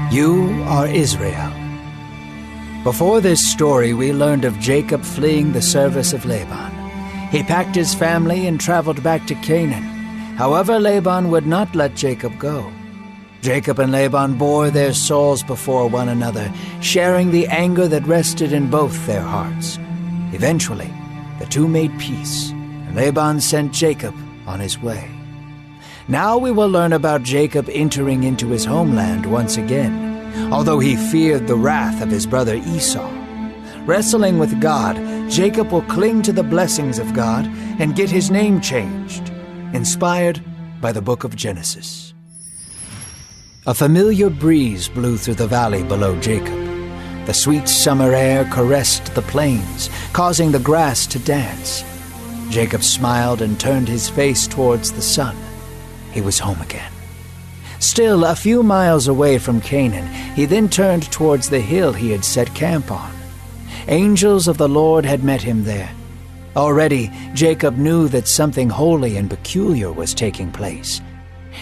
You are Israel. Before this story, we learned of Jacob fleeing the service of Laban. He packed his family and traveled back to Canaan. However, Laban would not let Jacob go. Jacob and Laban bore their souls before one another, sharing the anger that rested in both their hearts. Eventually, the two made peace, and Laban sent Jacob on his way. Now we will learn about Jacob entering into his homeland once again, although he feared the wrath of his brother Esau. Wrestling with God, Jacob will cling to the blessings of God and get his name changed, inspired by the book of Genesis. A familiar breeze blew through the valley below Jacob. The sweet summer air caressed the plains, causing the grass to dance. Jacob smiled and turned his face towards the sun. He was home again. Still a few miles away from Canaan, he then turned towards the hill he had set camp on. Angels of the Lord had met him there. Already, Jacob knew that something holy and peculiar was taking place.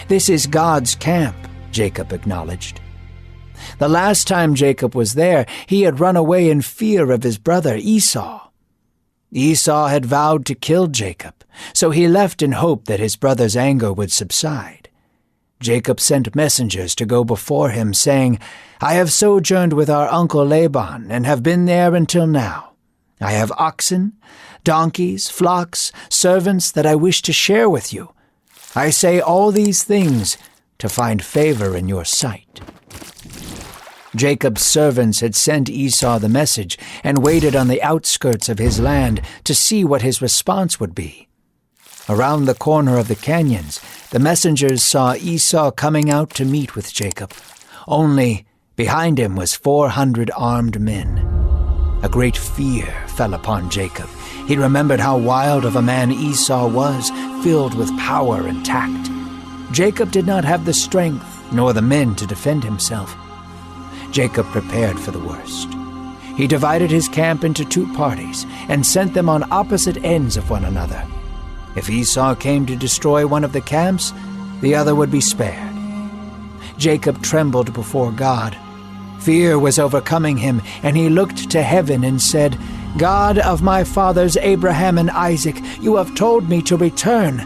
"This is God's camp," Jacob acknowledged. The last time Jacob was there, he had run away in fear of his brother Esau. Esau had vowed to kill Jacob, so he left in hope that his brother's anger would subside. Jacob sent messengers to go before him, saying, "I have sojourned with our uncle Laban, and have been there until now. I have oxen, donkeys, flocks, servants that I wish to share with you. I say all these things to find favor in your sight." Jacob's servants had sent Esau the message and waited on the outskirts of his land to see what his response would be. Around the corner of the canyons, the messengers saw Esau coming out to meet with Jacob. Only behind him was 400 armed men. A great fear fell upon Jacob. He remembered how wild of a man Esau was, filled with power and tact. Jacob did not have the strength nor the men to defend himself. Jacob prepared for the worst. He divided his camp into two parties and sent them on opposite ends of one another. If Esau came to destroy one of the camps, the other would be spared. Jacob trembled before God. Fear was overcoming him, and he looked to heaven and said, "God of my fathers Abraham and Isaac, you have told me to return.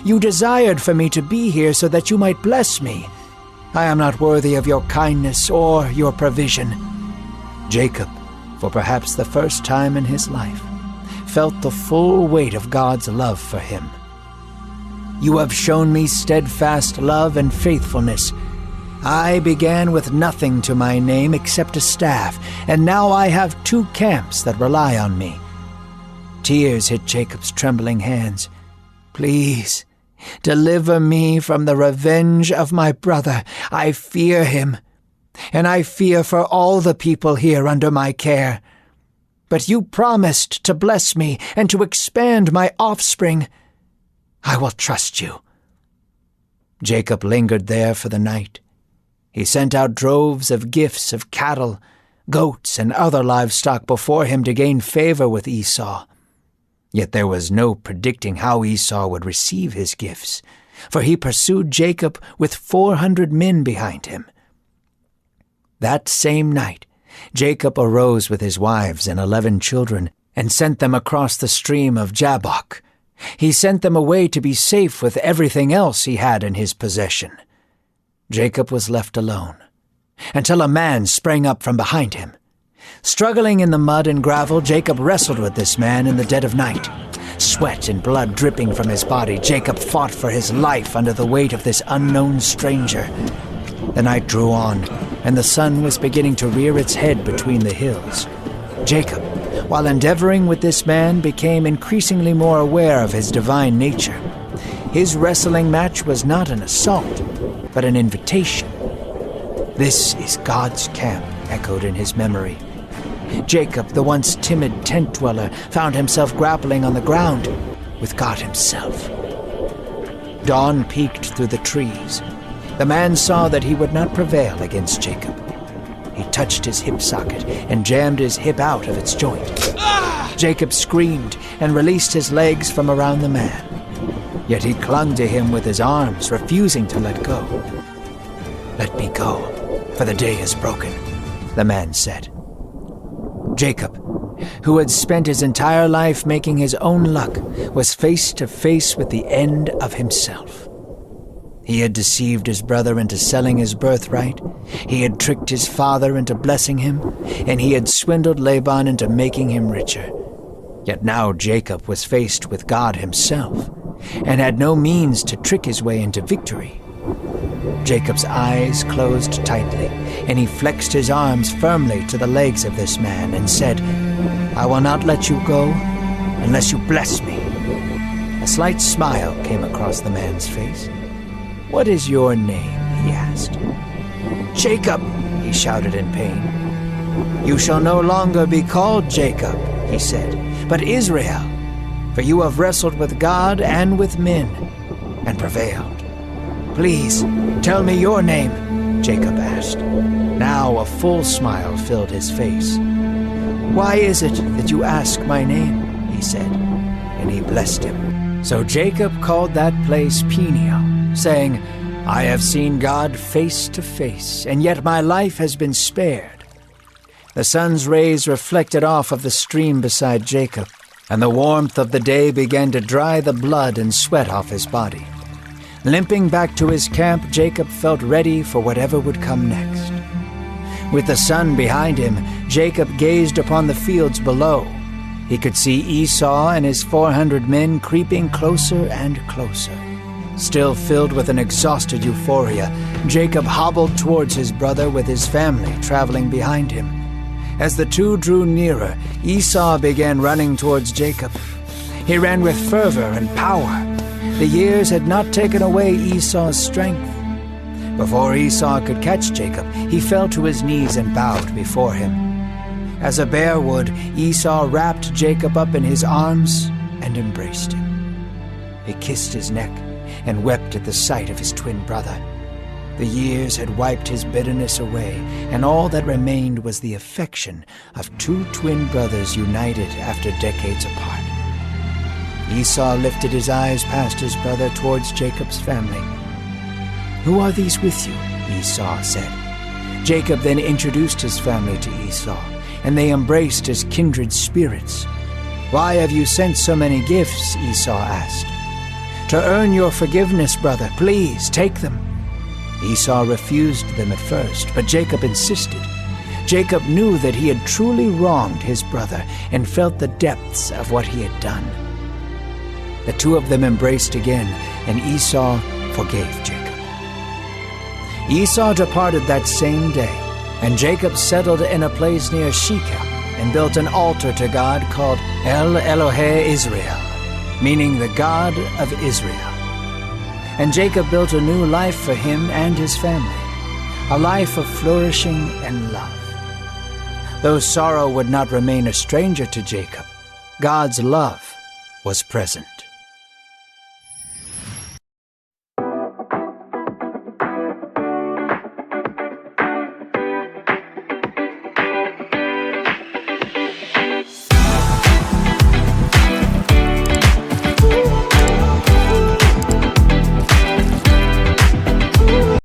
You desired for me to be here so that you might bless me. I am not worthy of your kindness or your provision." Jacob, for perhaps the first time in his life, felt the full weight of God's love for him. "You have shown me steadfast love and faithfulness. I began with nothing to my name except a staff, and now I have two camps that rely on me." Tears hit Jacob's trembling hands. "Please, deliver me from the revenge of my brother. I fear him, and I fear for all the people here under my care. But you promised to bless me and to expand my offspring. I will trust you." Jacob lingered there for the night. He sent out droves of gifts of cattle, goats, and other livestock before him to gain favor with Esau. Yet there was no predicting how Esau would receive his gifts, for he pursued Jacob with 400 men behind him. That same night, Jacob arose with his wives and 11 children and sent them across the stream of Jabbok. He sent them away to be safe with everything else he had in his possession. Jacob was left alone, until a man sprang up from behind him. Struggling in the mud and gravel, Jacob wrestled with this man in the dead of night. Sweat and blood dripping from his body, Jacob fought for his life under the weight of this unknown stranger. The night drew on, and the sun was beginning to rear its head between the hills. Jacob, while endeavoring with this man, became increasingly more aware of his divine nature. His wrestling match was not an assault, but an invitation. "This is God's camp," echoed in his memory. Jacob, the once timid tent dweller, found himself grappling on the ground with God himself. Dawn peeked through the trees. The man saw that he would not prevail against Jacob. He touched his hip socket and jammed his hip out of its joint. Jacob screamed and released his legs from around the man. Yet he clung to him with his arms, refusing to let go. "Let me go," for the day is broken," the man said. Jacob, who had spent his entire life making his own luck, was face to face with the end of himself. He had deceived his brother into selling his birthright, he had tricked his father into blessing him, and he had swindled Laban into making him richer. Yet now Jacob was faced with God himself, and had no means to trick his way into victory. Jacob's eyes closed tightly, and he flexed his arms firmly to the legs of this man and said, "I will not let you go unless you bless me." A slight smile came across the man's face. "What is your name?" he asked. "Jacob," he shouted in pain. "You shall no longer be called Jacob," he said, "but Israel, for you have wrestled with God and with men, and prevailed." "Please, tell me your name," Jacob asked. Now a full smile filled his face. "Why is it that you ask my name?" he said, and he blessed him. So Jacob called that place Peniel, saying, "I have seen God face to face, and yet my life has been spared." The sun's rays reflected off of the stream beside Jacob, and the warmth of the day began to dry the blood and sweat off his body. Limping back to his camp, Jacob felt ready for whatever would come next. With the sun behind him, Jacob gazed upon the fields below. He could see Esau and his 400 men creeping closer and closer. Still filled with an exhausted euphoria, Jacob hobbled towards his brother with his family traveling behind him. As the two drew nearer, Esau began running towards Jacob. He ran with fervor and power. The years had not taken away Esau's strength. Before Esau could catch Jacob, he fell to his knees and bowed before him. As a bear would, Esau wrapped Jacob up in his arms and embraced him. He kissed his neck and wept at the sight of his twin brother. The years had wiped his bitterness away, and all that remained was the affection of two twin brothers united after decades apart. Esau lifted his eyes past his brother towards Jacob's family. "Who are these with you?" Esau said. Jacob then introduced his family to Esau, and they embraced as kindred spirits. "Why have you sent so many gifts?" Esau asked. "To earn your forgiveness, brother. Please, take them." Esau refused them at first, but Jacob insisted. Jacob knew that he had truly wronged his brother and felt the depths of what he had done. The two of them embraced again, and Esau forgave Jacob. Esau departed that same day, and Jacob settled in a place near Shechem and built an altar to God called El Elohe Israel, meaning the God of Israel. And Jacob built a new life for him and his family, a life of flourishing and love. Though sorrow would not remain a stranger to Jacob, God's love was present.